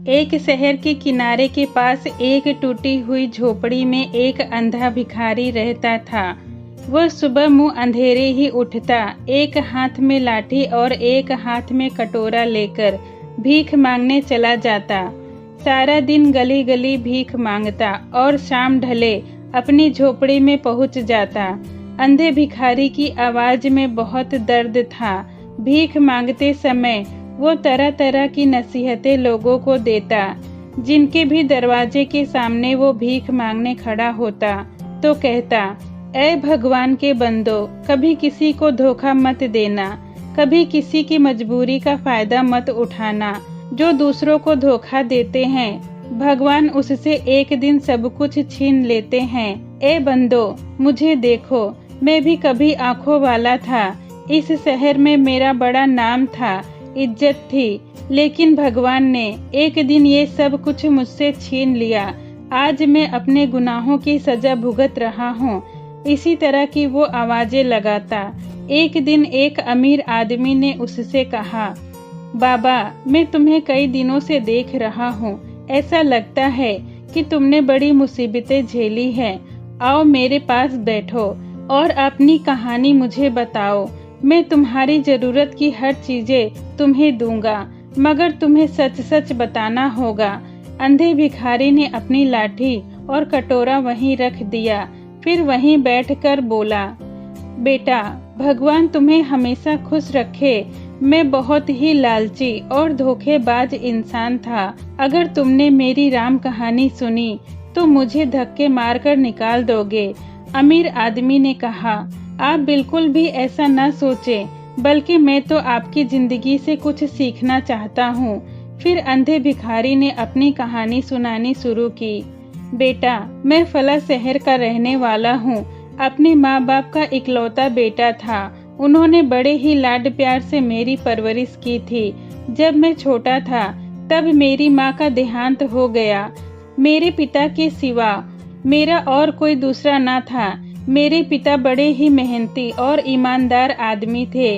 एक शहर के किनारे के पास एक टूटी हुई झोपड़ी में एक अंधा भिखारी रहता था। वह सुबह मुंह अंधेरे ही उठता, एक हाथ में लाठी और एक हाथ में कटोरा लेकर भीख मांगने चला जाता। सारा दिन गली गली भीख मांगता और शाम ढले अपनी झोपड़ी में पहुंच जाता। अंधे भिखारी की आवाज में बहुत दर्द था। भीख मांगते समय वो तरह तरह की नसीहतें लोगों को देता। जिनके भी दरवाजे के सामने वो भीख मांगने खड़ा होता तो कहता, ऐ भगवान के बंदो, कभी किसी को धोखा मत देना, कभी किसी की मजबूरी का फायदा मत उठाना। जो दूसरों को धोखा देते हैं, भगवान उससे एक दिन सब कुछ छीन लेते हैं। ए बंदो, मुझे देखो, मैं भी कभी आंखों वाला था। इस शहर में मेरा बड़ा नाम था, इज्जत थी, लेकिन भगवान ने एक दिन ये सब कुछ मुझसे छीन लिया। आज मैं अपने गुनाहों की सजा भुगत रहा हूँ। इसी तरह की वो आवाजें लगाता। एक दिन एक अमीर आदमी ने उससे कहा, बाबा, मैं तुम्हें कई दिनों से देख रहा हूँ। ऐसा लगता है कि तुमने बड़ी मुसीबतें झेली हैं। आओ मेरे पास बैठो और अपनी कहानी मुझे बताओ। मैं तुम्हारी जरूरत की हर चीजें तुम्हें दूंगा, मगर तुम्हें सच सच बताना होगा। अंधे भिखारी ने अपनी लाठी और कटोरा वहीं रख दिया, फिर वहीं बैठकर बोला, बेटा, भगवान तुम्हें हमेशा खुश रखे। मैं बहुत ही लालची और धोखेबाज इंसान था। अगर तुमने मेरी राम कहानी सुनी तो मुझे धक्के मारकर निकाल दोगे। अमीर आदमी ने कहा, आप बिल्कुल भी ऐसा न सोचें, बल्कि मैं तो आपकी जिंदगी से कुछ सीखना चाहता हूँ। फिर अंधे भिखारी ने अपनी कहानी सुनानी शुरू की। बेटा, मैं फला शहर का रहने वाला हूँ। अपने माँ बाप का इकलौता बेटा था। उन्होंने बड़े ही लाड प्यार से मेरी परवरिश की थी। जब मैं छोटा था तब मेरी माँ का देहांत हो गया। मेरे पिता के सिवा मेरा और कोई दूसरा न था। मेरे पिता बड़े ही मेहनती और ईमानदार आदमी थे,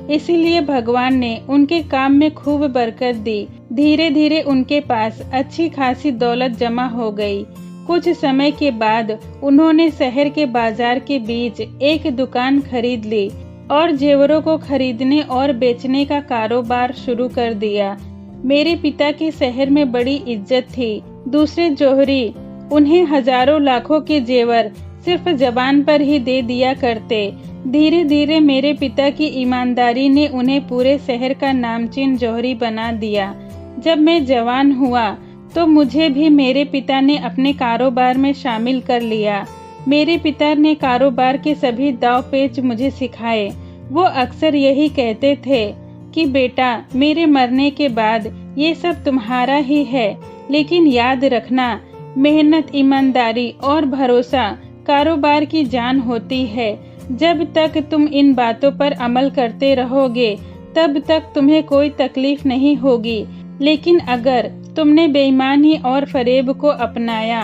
इसीलिए भगवान ने उनके काम में खूब बरकत दी। धीरे धीरे उनके पास अच्छी खासी दौलत जमा हो गई। कुछ समय के बाद उन्होंने शहर के बाजार के बीच एक दुकान खरीद ली और जेवरों को खरीदने और बेचने का कारोबार शुरू कर दिया। मेरे पिता के शहर में बड़ी इज्जत थी। दूसरे जौहरी उन्हें हजारों लाखों के जेवर सिर्फ जबान पर ही दे दिया करते। धीरे धीरे मेरे पिता की ईमानदारी ने उन्हें पूरे शहर का नामचीन जौहरी बना दिया। जब मैं जवान हुआ तो मुझे भी मेरे पिता ने अपने कारोबार में शामिल कर लिया। मेरे पिता ने कारोबार के सभी दाव पेच मुझे सिखाए। वो अक्सर यही कहते थे कि बेटा, मेरे मरने के बाद ये सब तुम्हारा ही है, लेकिन याद रखना, मेहनत, ईमानदारी और भरोसा कारोबार की जान होती है। जब तक तुम इन बातों पर अमल करते रहोगे तब तक तुम्हें कोई तकलीफ नहीं होगी, लेकिन अगर तुमने बेईमानी और फरेब को अपनाया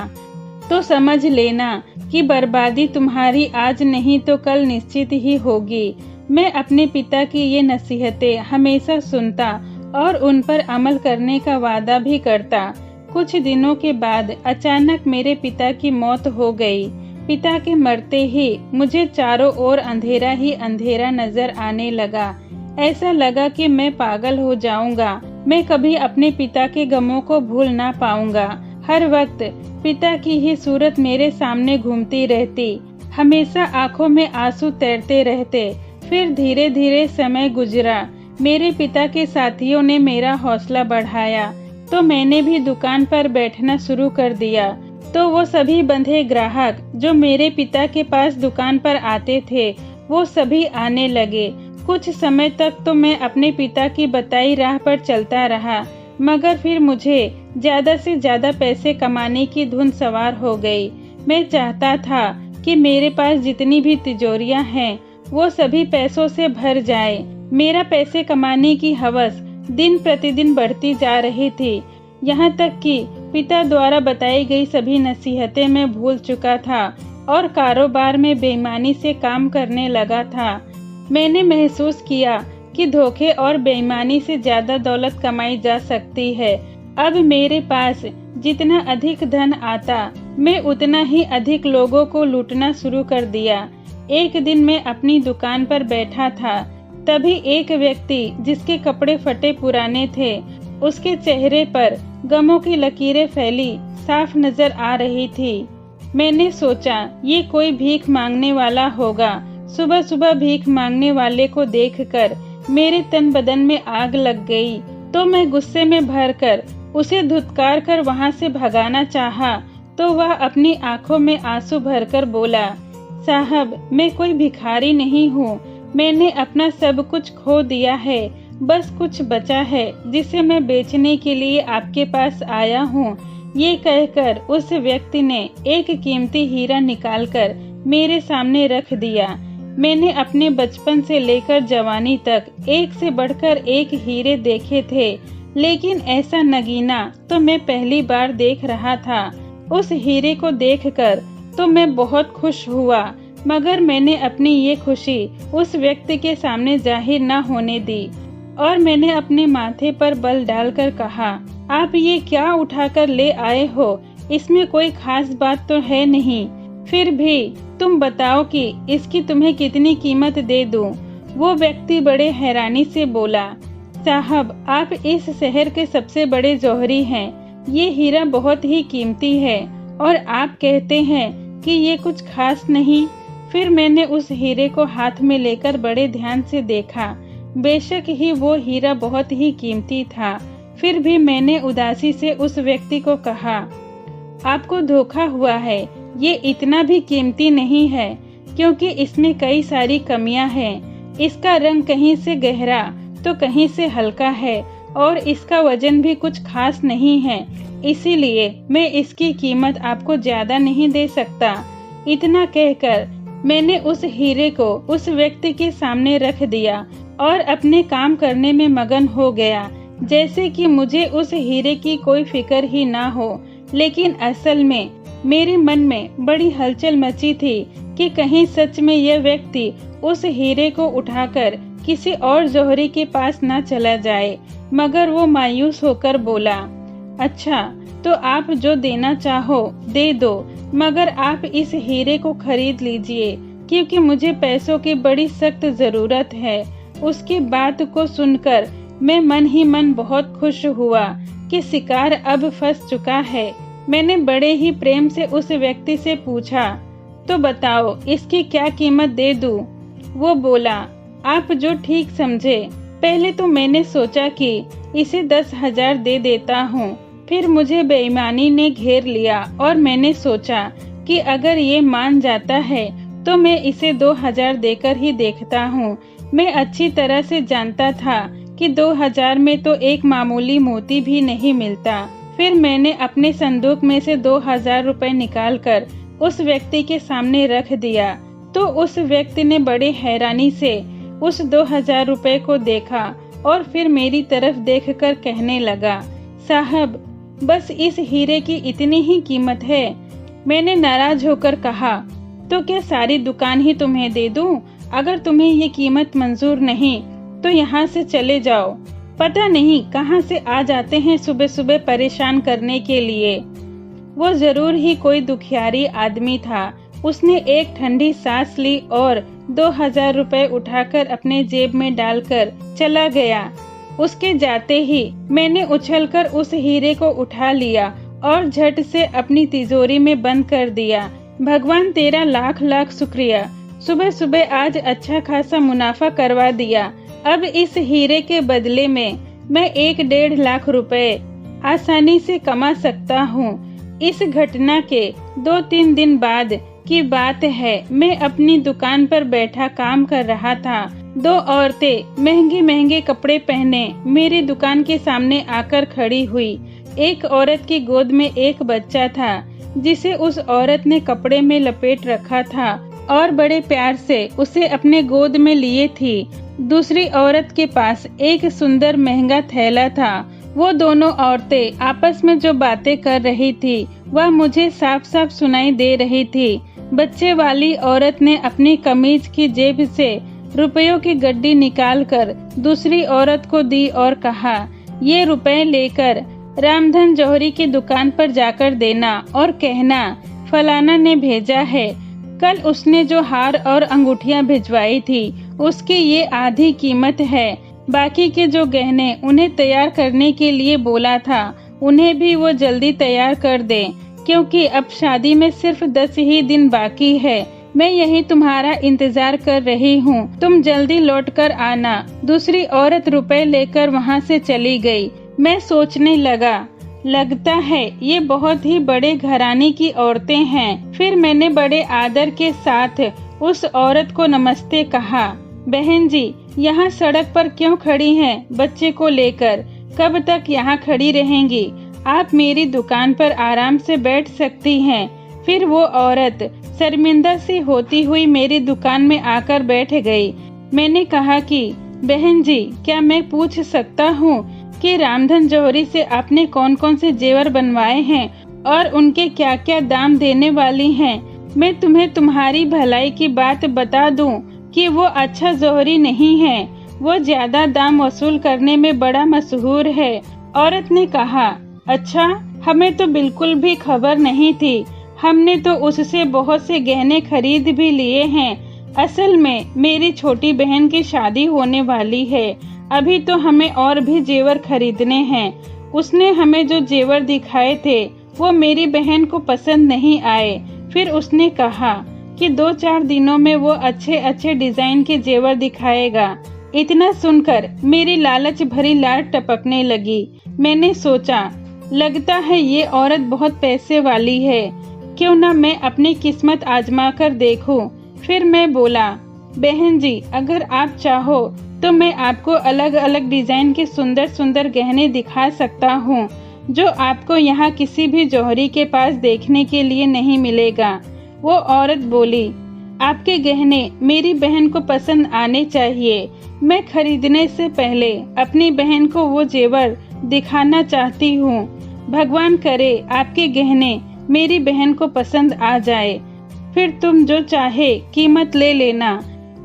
तो समझ लेना कि बर्बादी तुम्हारी आज नहीं तो कल निश्चित ही होगी। मैं अपने पिता की ये नसीहतें हमेशा सुनता और उन पर अमल करने का वादा भी करता। कुछ दिनों के बाद अचानक मेरे पिता की मौत हो गई। पिता के मरते ही मुझे चारों ओर अंधेरा ही अंधेरा नजर आने लगा। ऐसा लगा कि मैं पागल हो जाऊंगा। मैं कभी अपने पिता के गमों को भूल ना पाऊंगा। हर वक्त पिता की ही सूरत मेरे सामने घूमती रहती। हमेशा आंखों में आंसू तैरते रहते। फिर धीरे धीरे समय गुजरा। मेरे पिता के साथियों ने मेरा हौसला बढ़ाया तो मैंने भी दुकान पर बैठना शुरू कर दिया। तो वो सभी बंधे ग्राहक जो मेरे पिता के पास दुकान पर आते थे, वो सभी आने लगे। कुछ समय तक तो मैं अपने पिता की बताई राह पर चलता रहा, मगर फिर मुझे ज्यादा से ज्यादा पैसे कमाने की धुन सवार हो गई। मैं चाहता था कि मेरे पास जितनी भी तिजोरियां हैं वो सभी पैसों से भर जाए। मेरा पैसे कमाने की हवस दिन प्रतिदिन बढ़ती जा रही थी। यहाँ तक कि पिता द्वारा बताई गई सभी नसीहतें मैं भूल चुका था और कारोबार में बेईमानी से काम करने लगा था। मैंने महसूस किया कि धोखे और बेईमानी से ज्यादा दौलत कमाई जा सकती है। अब मेरे पास जितना अधिक धन आता मैं उतना ही अधिक लोगों को लूटना शुरू कर दिया। एक दिन मैं अपनी दुकान पर बैठा था, तभी एक व्यक्ति जिसके कपड़े फटे पुराने थे, उसके चेहरे पर गमों की लकीरें फैली साफ नजर आ रही थी। मैंने सोचा ये कोई भीख मांगने वाला होगा। सुबह सुबह भीख मांगने वाले को देखकर मेरे तन बदन में आग लग गई, तो मैं गुस्से में भरकर उसे धुतकार कर वहां से भगाना चाहा, तो वह अपनी आंखों में आंसू भरकर बोला, साहब मैं कोई भिखारी नहीं हूँ, मैंने अपना सब कुछ खो दिया है, बस कुछ बचा है जिसे मैं बेचने के लिए आपके पास आया हूँ। ये कहकर उस व्यक्ति ने एक कीमती हीरा निकालकर मेरे सामने रख दिया। मैंने अपने बचपन से लेकर जवानी तक एक से बढ़कर एक हीरे देखे थे, लेकिन ऐसा नगीना तो मैं पहली बार देख रहा था। उस हीरे को देखकर तो मैं बहुत खुश हुआ, मगर मैंने अपनी ये खुशी उस व्यक्ति के सामने जाहिर न होने दी और मैंने अपने माथे पर बल डालकर कहा, आप ये क्या उठाकर ले आए हो? इसमें कोई खास बात तो है नहीं, फिर भी तुम बताओ कि इसकी तुम्हें कितनी कीमत दे दूं? वो व्यक्ति बड़े हैरानी से बोला, साहब आप इस शहर के सबसे बड़े जौहरी हैं, ये हीरा बहुत ही कीमती है और आप कहते हैं कि ये कुछ खास नहीं। फिर मैंने उस हीरे को हाथ में लेकर बड़े ध्यान से देखा। बेशक ही वो हीरा बहुत ही कीमती था, फिर भी मैंने उदासी से उस व्यक्ति को कहा, आपको धोखा हुआ है, ये इतना भी कीमती नहीं है, क्योंकि इसमें कई सारी कमियां हैं। इसका रंग कहीं से गहरा तो कहीं से हल्का है और इसका वजन भी कुछ खास नहीं है, इसीलिए मैं इसकी कीमत आपको ज्यादा नहीं दे सकता। इतना कहकर मैंने उस हीरे को उस व्यक्ति के सामने रख दिया और अपने काम करने में मगन हो गया, जैसे कि मुझे उस हीरे की कोई फिक्र ही ना हो। लेकिन असल में मेरे मन में बड़ी हलचल मची थी कि कहीं सच में यह व्यक्ति उस हीरे को उठाकर किसी और जौहरी के पास ना चला जाए। मगर वो मायूस होकर बोला, अच्छा तो आप जो देना चाहो दे दो, मगर आप इस हीरे को खरीद लीजिए, क्योंकि मुझे पैसों की बड़ी सख्त जरूरत है। उसकी बात को सुनकर मैं मन ही मन बहुत खुश हुआ कि शिकार अब फंस चुका है। मैंने बड़े ही प्रेम से उस व्यक्ति से पूछा, तो बताओ इसकी क्या कीमत दे दूं? वो बोला, आप जो ठीक समझे। पहले तो मैंने सोचा कि इसे 10,000 दे देता हूँ, फिर मुझे बेईमानी ने घेर लिया और मैंने सोचा कि अगर ये मान जाता है तो मैं इसे 2,000 देकर ही देखता हूँ। मैं अच्छी तरह से जानता था कि 2,000 में तो एक मामूली मोती भी नहीं मिलता। फिर मैंने अपने संदूक में से 2,000 रुपए निकालकर उस व्यक्ति के सामने रख दिया, तो उस व्यक्ति ने बड़ी हैरानी से उस 2,000 रुपए को देखा और फिर मेरी तरफ देखकर कहने लगा, साहब बस इस हीरे की इतनी ही कीमत है। मैंने नाराज होकर कहा, तो क्या सारी दुकान ही तुम्हें दे दूं? अगर तुम्हें ये कीमत मंजूर नहीं तो यहाँ से चले जाओ। पता नहीं कहाँ से आ जाते हैं सुबह सुबह परेशान करने के लिए। वो जरूर ही कोई दुखियारी आदमी था। उसने एक ठंडी सांस ली और 2,000 रुपए उठाकर अपने जेब में डालकर चला गया। उसके जाते ही मैंने उछलकर उस हीरे को उठा लिया और झट से अपनी तिजोरी में बंद कर दिया। भगवान तेरा लाख लाख शुक्रिया, सुबह सुबह आज अच्छा खासा मुनाफा करवा दिया। अब इस हीरे के बदले में मैं 1-1.5 लाख रुपए आसानी से कमा सकता हूँ। इस घटना के 2-3 दिन बाद की बात है। मैं अपनी दुकान पर बैठा काम कर रहा था। 2 औरतें महंगे महंगे कपड़े पहने मेरी दुकान के सामने आकर खड़ी हुई। एक औरत की गोद में एक बच्चा था जिसे उस औरत ने कपड़े में लपेट रखा था और बड़े प्यार से उसे अपने गोद में लिए थी। दूसरी औरत के पास एक सुंदर महंगा थैला था। वो दोनों औरतें आपस में जो बातें कर रही थी वह मुझे साफ साफ सुनाई दे रही थी। बच्चे वाली औरत ने अपनी कमीज की जेब से रुपयों की गड्डी निकालकर दूसरी औरत को दी और कहा, ये रुपए लेकर रामधन जौहरी की दुकान पर जाकर देना और कहना फलाना ने भेजा है। कल उसने जो हार और अंगूठियां भिजवाई थी उसकी ये आधी कीमत है। बाकी के जो गहने उन्हें तैयार करने के लिए बोला था उन्हें भी वो जल्दी तैयार कर दे, क्योंकि अब शादी में सिर्फ 10 ही दिन बाकी है। मैं यही तुम्हारा इंतजार कर रही हूँ, तुम जल्दी लौट कर आना। दूसरी औरत रुपए लेकर वहाँ से चली गई। मैं सोचने लगता है ये बहुत ही बड़े घराने की औरतें हैं। फिर मैंने बड़े आदर के साथ उस औरत को नमस्ते कहा। बहन जी, यहाँ सड़क पर क्यों खड़ी हैं बच्चे को लेकर? कब तक यहाँ खड़ी रहेंगी? आप मेरी दुकान पर आराम से बैठ सकती हैं। फिर वो औरत शर्मिंदा सी होती हुई मेरी दुकान में आकर बैठ गई। मैंने कहा कि बहन जी, क्या मैं पूछ सकता हूँ कि रामधन जौहरी से आपने कौन कौन से जेवर बनवाए हैं और उनके क्या क्या दाम देने वाली हैं? मैं तुम्हें तुम्हारी भलाई की बात बता दूं कि वो अच्छा जौहरी नहीं है, वो ज्यादा दाम वसूल करने में बड़ा मशहूर है। औरत ने कहा, अच्छा, हमें तो बिल्कुल भी खबर नहीं थी। हमने तो उससे बहुत से गहने खरीद भी लिए हैं। असल में मेरी छोटी बहन की शादी होने वाली है। अभी तो हमें और भी जेवर खरीदने हैं। उसने हमें जो जेवर दिखाए थे वो मेरी बहन को पसंद नहीं आए। फिर उसने कहा कि 2-4 दिनों में वो अच्छे अच्छे डिजाइन के जेवर दिखाएगा। इतना सुनकर मेरी लालच भरी लार टपकने लगी। मैंने सोचा, लगता है ये औरत बहुत पैसे वाली है, क्यों ना मैं अपनी किस्मत आजमा कर देखूं। फिर मैं बोला, बहन जी, अगर आप चाहो तो मैं आपको अलग अलग डिजाइन के सुंदर सुंदर गहने दिखा सकता हूँ, जो आपको यहाँ किसी भी जौहरी के पास देखने के लिए नहीं मिलेगा। वो औरत बोली, आपके गहने मेरी बहन को पसंद आने चाहिए। मैं खरीदने से पहले अपनी बहन को वो जेवर दिखाना चाहती हूँ। भगवान करे आपके गहने मेरी बहन को पसंद आ जाए, फिर तुम जो चाहे कीमत ले लेना।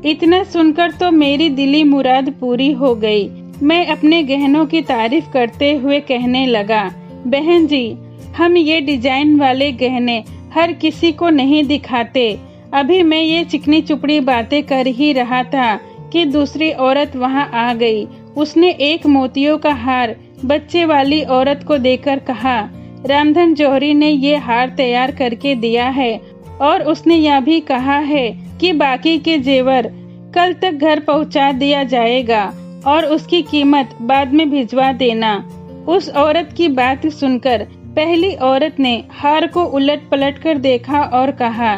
इतना सुनकर तो मेरी दिली मुराद पूरी हो गई। मैं अपने गहनों की तारीफ करते हुए कहने लगा, बहन जी, हम ये डिजाइन वाले गहने हर किसी को नहीं दिखाते। अभी मैं ये चिकनी चुपड़ी बातें कर ही रहा था कि दूसरी औरत वहाँ आ गई। उसने एक मोतियों का हार बच्चे वाली औरत को देकर कहा, रामधन जौहरी ने ये हार तैयार करके दिया है और उसने यह भी कहा है कि बाकी के जेवर कल तक घर पहुंचा दिया जाएगा और उसकी कीमत बाद में भिजवा देना। उस औरत की बात सुनकर पहली औरत ने हार को उलट पलट कर देखा और कहा,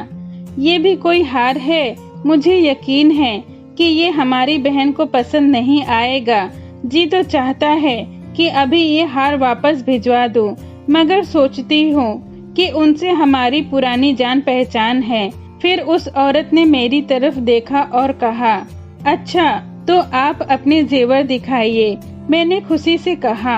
ये भी कोई हार है? मुझे यकीन है कि ये हमारी बहन को पसंद नहीं आएगा। जी तो चाहता है कि अभी ये हार वापस भिजवा दूं, मगर सोचती हूँ कि उनसे हमारी पुरानी जान पहचान है। फिर उस औरत ने मेरी तरफ देखा और कहा, अच्छा, तो आप अपने जेवर दिखाइए। मैंने खुशी से कहा,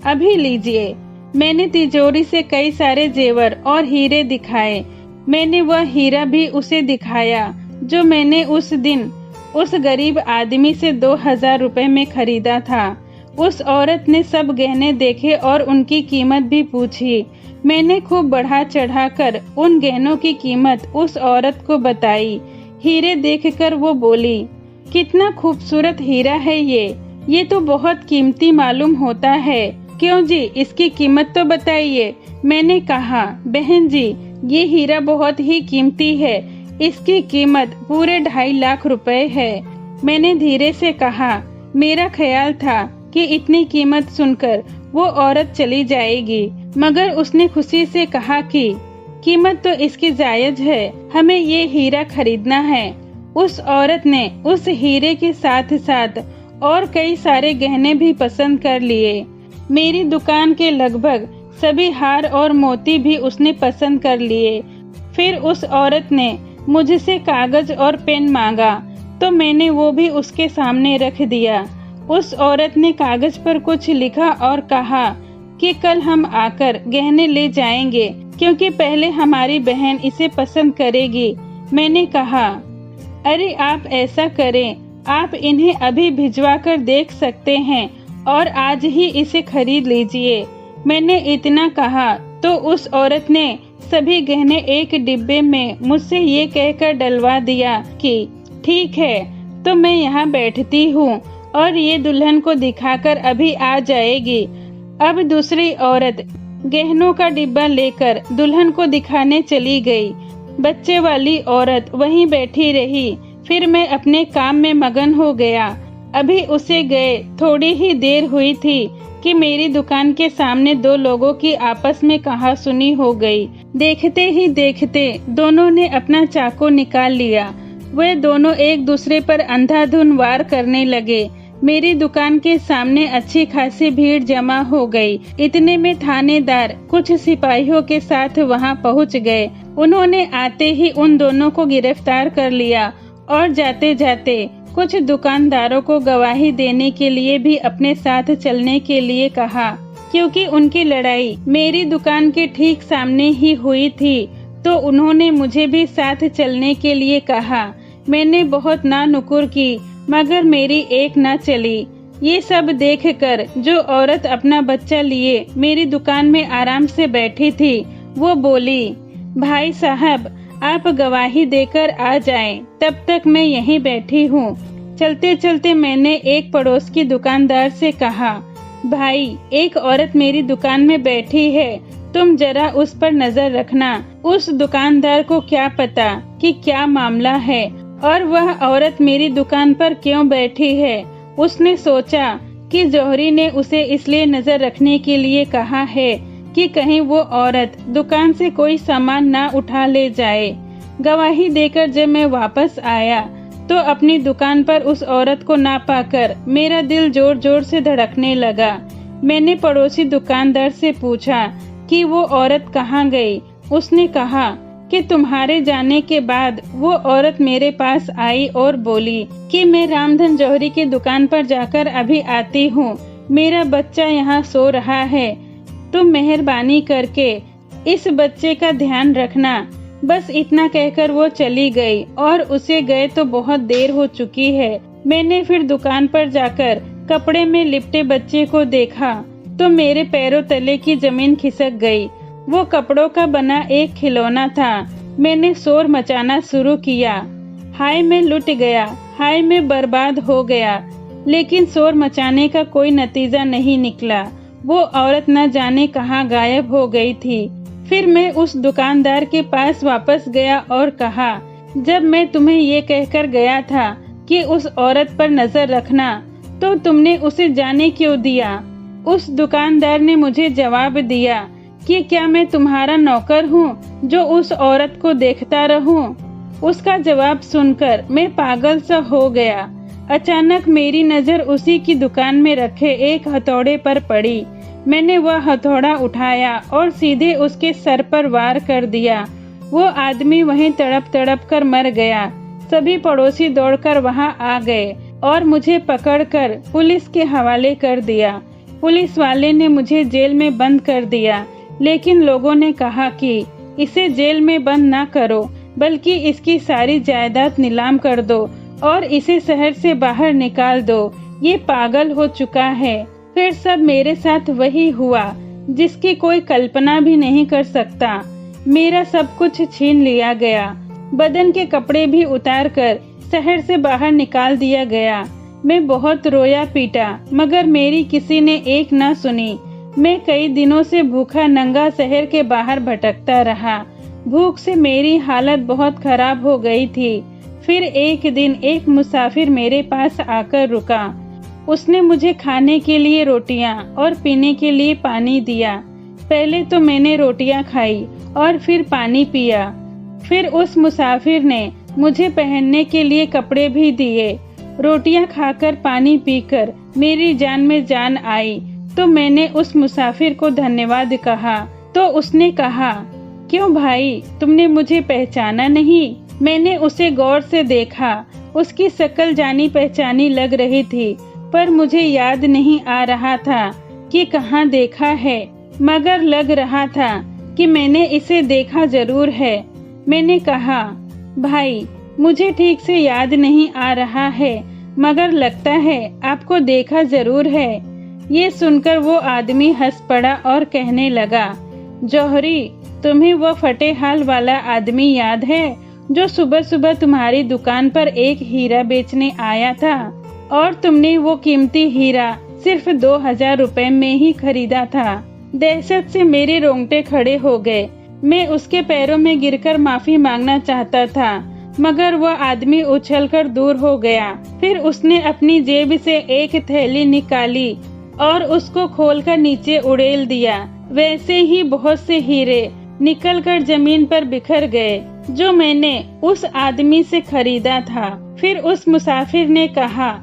अभी लीजिए। मैंने तिजोरी से कई सारे जेवर और हीरे दिखाए। मैंने वह हीरा भी उसे दिखाया जो मैंने उस दिन उस गरीब आदमी से 2000 रुपए में खरीदा था। उस औरत ने सब गहने देखे और उनकी कीमत भी पूछी। मैंने खूब बढ़ा चढ़ाकर उन गहनों की कीमत उस औरत को बताई। हीरे देखकर वो बोली, कितना खूबसूरत हीरा है ये तो बहुत कीमती मालूम होता है। क्यों जी, इसकी कीमत तो बताइए। मैंने कहा, बहन जी, ये हीरा बहुत ही कीमती है। इसकी कीमत पूरे 2.5 लाख रुपए है। मैंने धीरे से कहा, मेरा ख्याल था कि इतनी कीमत सुनकर वो औरत चली जाएगी, मगर उसने खुशी से कहा कि कीमत तो इसकी जायज है, हमें ये हीरा खरीदना है। उस औरत ने उस हीरे के साथ साथ और कई सारे गहने भी पसंद कर लिए। मेरी दुकान के लगभग सभी हार और मोती भी उसने पसंद कर लिए। फिर उस औरत ने मुझसे कागज और पेन मांगा तो मैंने वो भी उसके सामने रख दिया। उस औरत ने कागज पर कुछ लिखा और कहा कि कल हम आकर गहने ले जाएंगे, क्योंकि पहले हमारी बहन इसे पसंद करेगी। मैंने कहा, अरे आप ऐसा करें, आप इन्हें अभी भिजवा कर देख सकते हैं और आज ही इसे खरीद लीजिए। मैंने इतना कहा तो उस औरत ने सभी गहने एक डिब्बे में मुझसे ये कहकर डलवा दिया कि ठीक है, तो मैं यहाँ बैठती हूँ और ये दुल्हन को दिखाकर अभी आ जाएगी। अब दूसरी औरत गहनों का डिब्बा लेकर दुल्हन को दिखाने चली गई। बच्चे वाली औरत वहीं बैठी रही। फिर मैं अपने काम में मगन हो गया। अभी उसे गए थोड़ी ही देर हुई थी कि मेरी दुकान के सामने दो लोगों की आपस में कहासुनी हो गई। देखते ही देखते दोनों ने अपना चाकू निकाल लिया। वे दोनों एक दूसरे पर अंधाधुंध वार करने लगे। मेरी दुकान के सामने अच्छी खासी भीड़ जमा हो गई। इतने में थानेदार कुछ सिपाहियों के साथ वहां पहुंच गए। उन्होंने आते ही उन दोनों को गिरफ्तार कर लिया और जाते जाते कुछ दुकानदारों को गवाही देने के लिए भी अपने साथ चलने के लिए कहा। क्योंकि उनकी लड़ाई मेरी दुकान के ठीक सामने ही हुई थी, तो उन्होंने मुझे भी साथ चलने के लिए कहा। मैंने बहुत ना नुकुर की, मगर मेरी एक ना चली। ये सब देखकर जो औरत अपना बच्चा लिए मेरी दुकान में आराम से बैठी थी, वो बोली, भाई साहब आप गवाही देकर आ जाएं, तब तक मैं यहीं बैठी हूँ। चलते चलते मैंने एक पड़ोस की दुकानदार से कहा, भाई एक औरत मेरी दुकान में बैठी है, तुम जरा उस पर नजर रखना। उस दुकानदार को क्या पता कि क्या मामला है और वह औरत मेरी दुकान पर क्यों बैठी है। उसने सोचा कि जौहरी ने उसे इसलिए नजर रखने के लिए कहा है कि कहीं वो औरत दुकान से कोई सामान ना उठा ले जाए। गवाही देकर जब मैं वापस आया तो अपनी दुकान पर उस औरत को ना पाकर मेरा दिल जोर जोर से धड़कने लगा। मैंने पड़ोसी दुकानदार से पूछा कि वो औरत कहाँ गई। उसने कहा कि तुम्हारे जाने के बाद वो औरत मेरे पास आई और बोली कि मैं रामधन जौहरी की दुकान पर जाकर अभी आती हूँ, मेरा बच्चा यहाँ सो रहा है, तुम मेहरबानी करके इस बच्चे का ध्यान रखना। बस इतना कहकर वो चली गई और उसे गए तो बहुत देर हो चुकी है। मैंने फिर दुकान पर जाकर कपड़े में लिपटे बच्चे को देखा तो मेरे पैरों तले की जमीन खिसक गई। वो कपड़ों का बना एक खिलौना था। मैंने शोर मचाना शुरू किया, हाय मैं लुट गया, हाय मैं बर्बाद हो गया। लेकिन शोर मचाने का कोई नतीजा नहीं निकला। वो औरत न जाने कहाँ गायब हो गई थी। फिर मैं उस दुकानदार के पास वापस गया और कहा, जब मैं तुम्हें ये कहकर गया था कि उस औरत पर नजर रखना, तो तुमने उसे जाने क्यों दिया। उस दुकानदार ने मुझे जवाब दिया कि क्या मैं तुम्हारा नौकर हूँ जो उस औरत को देखता रहूं। उसका जवाब सुनकर मैं पागल सा हो गया। अचानक मेरी नजर उसी की दुकान में रखे एक हथौड़े पर पड़ी। मैंने वह हथौड़ा उठाया और सीधे उसके सर पर वार कर दिया। वो आदमी वहीं तड़प तड़प कर मर गया। सभी पड़ोसी दौड़कर वहां आ गए और मुझे पकड़कर पुलिस के हवाले कर दिया। पुलिस वाले ने मुझे जेल में बंद कर दिया, लेकिन लोगों ने कहा कि इसे जेल में बंद ना करो, बल्कि इसकी सारी जायदाद नीलाम कर दो और इसे शहर से बाहर निकाल दो, ये पागल हो चुका है। फिर सब मेरे साथ वही हुआ जिसकी कोई कल्पना भी नहीं कर सकता। मेरा सब कुछ छीन लिया गया। बदन के कपड़े भी उतार कर शहर से बाहर निकाल दिया गया। मैं बहुत रोया पीटा, मगर मेरी किसी ने एक ना सुनी। मैं कई दिनों से भूखा नंगा शहर के बाहर भटकता रहा। भूख से मेरी हालत बहुत खराब हो गई थी। फिर एक दिन एक मुसाफिर मेरे पास आकर रुका। उसने मुझे खाने के लिए रोटियां और पीने के लिए पानी दिया। पहले तो मैंने रोटियां खाई और फिर पानी पिया। फिर उस मुसाफिर ने मुझे पहनने के लिए कपड़े भी दिए। रोटियां खाकर पानी पीकर मेरी जान में जान आई तो मैंने उस मुसाफिर को धन्यवाद कहा। तो उसने कहा, क्यों भाई, तुमने मुझे पहचाना नहीं? मैंने उसे गौर से देखा। उसकी शक्ल जानी पहचानी लग रही थी, पर मुझे याद नहीं आ रहा था कि कहाँ देखा है, मगर लग रहा था कि मैंने इसे देखा जरूर है। मैंने कहा, भाई मुझे ठीक से याद नहीं आ रहा है, मगर लगता है आपको देखा जरूर है। ये सुनकर वो आदमी हंस पड़ा और कहने लगा, जौहरी, तुम्हें वो फटे हाल वाला आदमी याद है जो सुबह सुबह तुम्हारी दुकान पर एक हीरा बेचने आया था और तुमने वो कीमती हीरा सिर्फ 2000 रुपए में ही खरीदा था। दहशत से मेरे रोंगटे खड़े हो गए। मैं उसके पैरों में गिरकर माफी मांगना चाहता था, मगर वह आदमी उछलकर दूर हो गया। फिर उसने अपनी जेब से एक थैली निकाली और उसको खोलकर नीचे उड़ेल दिया। वैसे ही बहुत से हीरे निकलकर जमीन पर बिखर गए जो मैंने उस आदमी से खरीदा था। फिर उस मुसाफिर ने कहा,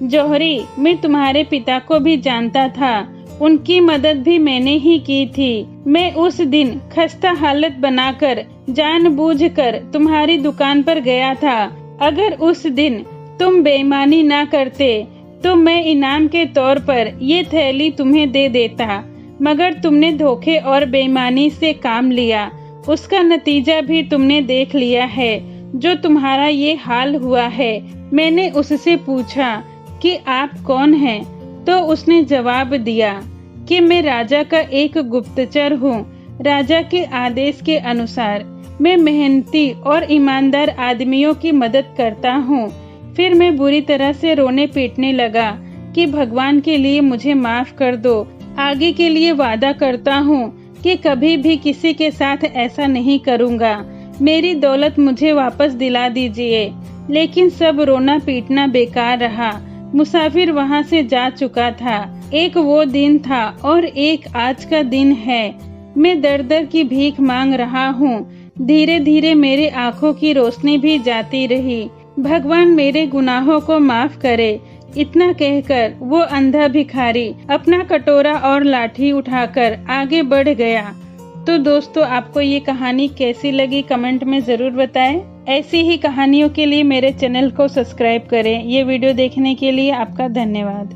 जौहरी, मैं तुम्हारे पिता को भी जानता था, उनकी मदद भी मैंने ही की थी। मैं उस दिन खस्ता हालत बनाकर जानबूझकर तुम्हारी दुकान पर गया था। अगर उस दिन तुम बेईमानी ना करते तो मैं इनाम के तौर पर ये थैली तुम्हें दे देता, मगर तुमने धोखे और बेईमानी से काम लिया। उसका नतीजा भी तुमने देख लिया है, जो तुम्हारा ये हाल हुआ है। मैंने उससे पूछा कि आप कौन हैं, तो उसने जवाब दिया कि मैं राजा का एक गुप्तचर हूँ। राजा के आदेश के अनुसार मैं मेहनती और ईमानदार आदमियों की मदद करता हूँ। फिर मैं बुरी तरह से रोने पीटने लगा कि भगवान के लिए मुझे माफ कर दो। आगे के लिए वादा करता हूँ कि कभी भी किसी के साथ ऐसा नहीं करूँगा। मेरी दौलत मुझे वापस दिला दीजिए। लेकिन सब रोना पीटना बेकार रहा। मुसाफिर वहाँ से जा चुका था। एक वो दिन था और एक आज का दिन है। मैं दर दर की भीख मांग रहा हूँ। धीरे धीरे मेरे आँखों की रोशनी भी जाती रही। भगवान मेरे गुनाहों को माफ करे। इतना कहकर वो अंधा भिखारी अपना कटोरा और लाठी उठाकर आगे बढ़ गया। तो दोस्तों, आपको ये कहानी कैसी लगी कमेंट में जरूर बताएं। ऐसी ही कहानियों के लिए मेरे चैनल को सब्सक्राइब करें। ये वीडियो देखने के लिए आपका धन्यवाद।